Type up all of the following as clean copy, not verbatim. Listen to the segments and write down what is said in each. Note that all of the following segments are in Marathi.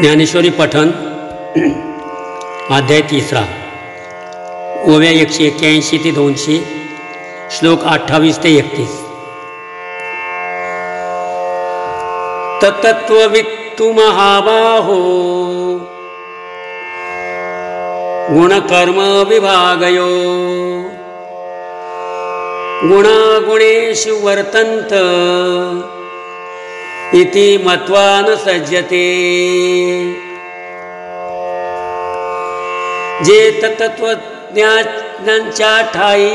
ज्ञानेश्वरी पठण अध्याय 3 ओव्या 181 ते 200 श्लोक 28 ते 31। तत्त्ववित्तु महाबाहो गुणकर्म विभागयो गुणागुणेषु वर्तन्त इति मत्वा न सज्जते। जे तत्त्वज्ञानांच्या ठाई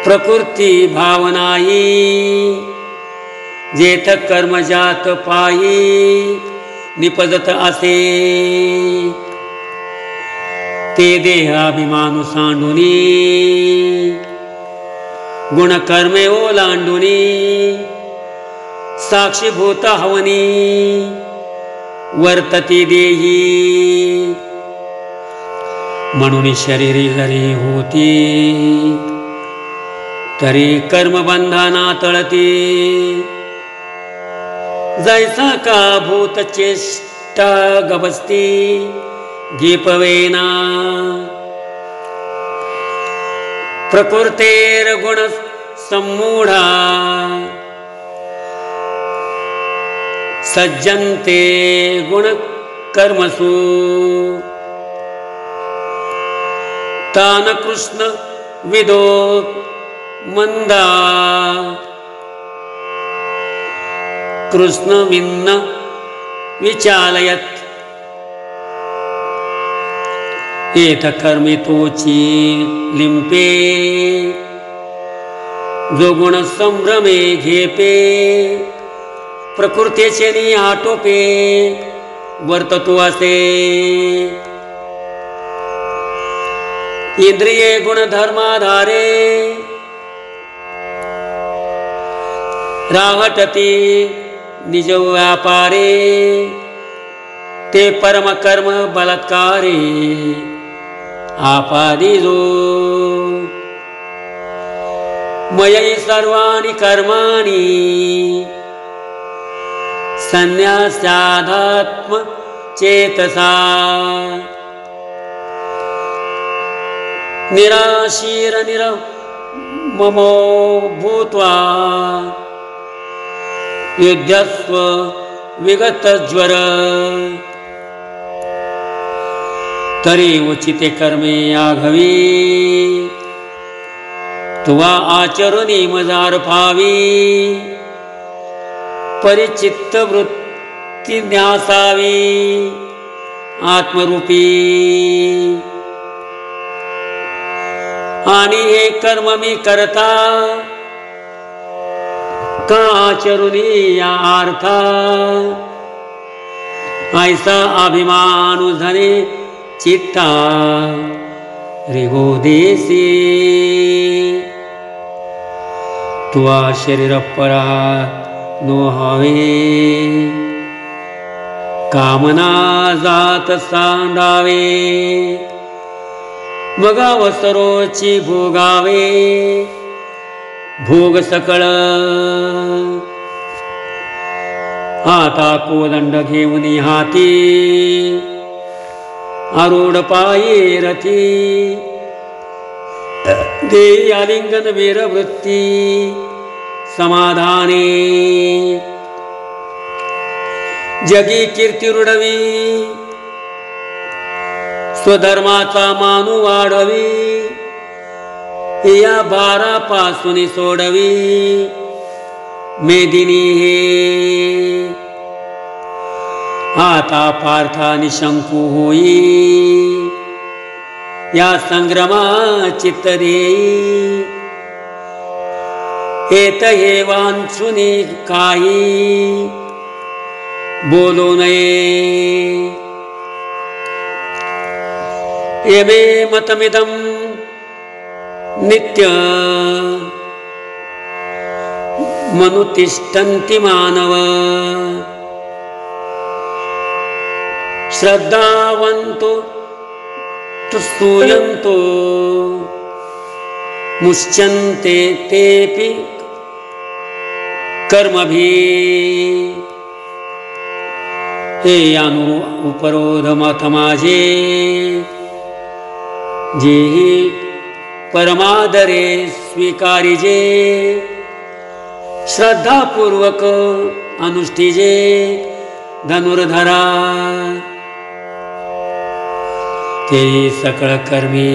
प्रकृती भावनाई जेथ कर्मजात पायी निपजत असे ते देहाभिमानु सांडुनी गुणकर्मे ओलांडुनी साक्षीभूत हवनी वर्तती देही। म्हणून शरीरी जरी होती तरी कर्मबंधना तळती जैसा का भूत चेष्टा गबसती गीपवेना। प्रकृतेर गुण सम्मूढा सज्जन्ते गुण कर्मसु तान कृष्ण विदो मंदा कृष्ण विन्न विचालयत। एथ कर्मितोची लिंपे जो गुण संभ्रमे घेपे प्रकृतीचे नि आटोपे वर्ततो असे। इंद्रिये गुणधर्माधारे राहटती निज व्यापारे ते परम कर्म बलात्कारे आपादिजो। मयि सर्वाणि कर्माणि संन्यास्यादात्म चेतसा निराशीर निर्ममो भूत्वा युध्यस्व विगत ज्वर। तरी उचिते कर्मे आघवी तुवा आचरुनी मजार फावी परिचित्त वृत्ती न्यासावी आत्मरूपी। आणि हे कर्म मी करता का आचरुनी या अर्था ऐसा अभिमानु धने चित्ता रिगो देसी। तुआ शरीर परा नो हवे कामना जात सांडावे मगाव सरोची भोगावे भोग सकळ। आता कोदंड घेऊन हाती आरूढ पायी रथी दे आलिंगन वीरवृत्ती समाधाने। जगी कीर्ती रुडवी स्वधर्माचा मानू वाढवी या भारापासून सोडवी मेदिनी हे। आता पार्था निशंकू होई या संग्रमा चित्त देई। एत हे वांछुनी काही बोलू नये। एमे मतमिदं नित्य मनुतिष्ठन्ति मानव श्रद्धावन्तो स्तूयन्तो मुच्यन्ते तेऽपि कर्मभिः हे उपरोध मत माझे जे परमादरे स्वीकारिजे श्रद्धापूर्वक अनुष्ठिजे धनुर्धरा ते सकळ कर्मी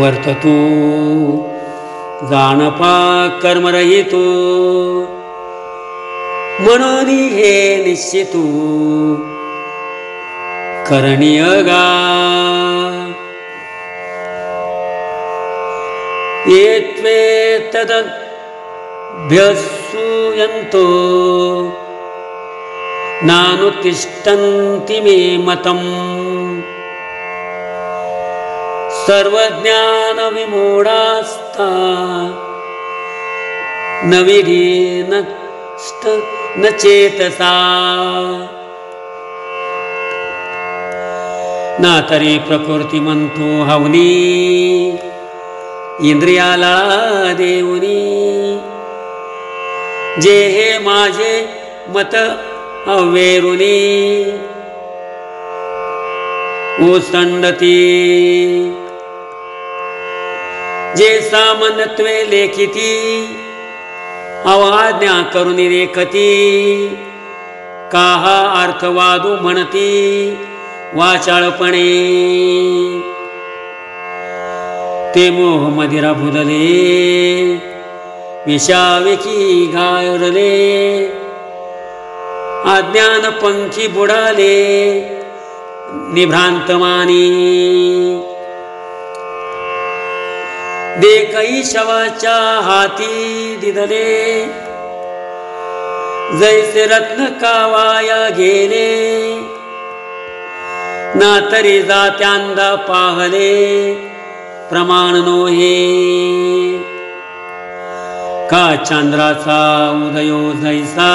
वर्ततू जाणपा कर्मरहितो म्हणून हे निश्चितू करणीय गा येत्वे तदभ्यसूयन्तो नानुतिष्ठन्ति मे मतम् सर्वज्ञान विमूढास्ता न विधीनष्ट न चेतसा ना तरी प्रकृती म्हणतो हवनी इंद्रियाला देऊनी जे हे माझे मत अवेरुनी ओसंडती जे सामान्यत्वे लेखिती अवाज्ञा करुनी रेखती काहा अर्थवादू म्हणती वाचाळपणे ते मोह मदिरा भुदले विषावेकी घायरले अज्ञान पंखी बुडाले निभ्रांतमानी देखई शवाच्या हाती दिदले जैसे रत्न कावाया गेले ना तरी जात्यांदा पाहले प्रमाण नोहे का चंद्राचा उदयो जैसा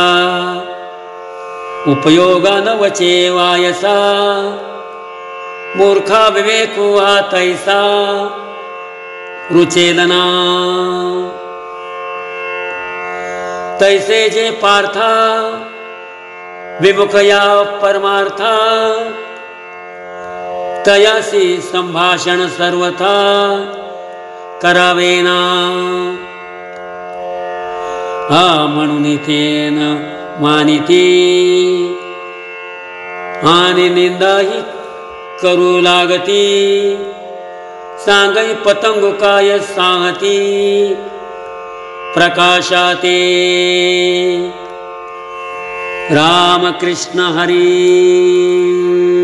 उपयोगा नवचे वायसा मूर्खा विवेको हा तैसा रुचेलना तैसे जे पार्था विमुखया परमार्था तयासी संभाषण सर्वथा करावेना हा म्हणून तेन मानिती आणि निंदाही करू लागती सांगई पतंग काय सांगती प्रकाशाते राम कृष्ण हरी।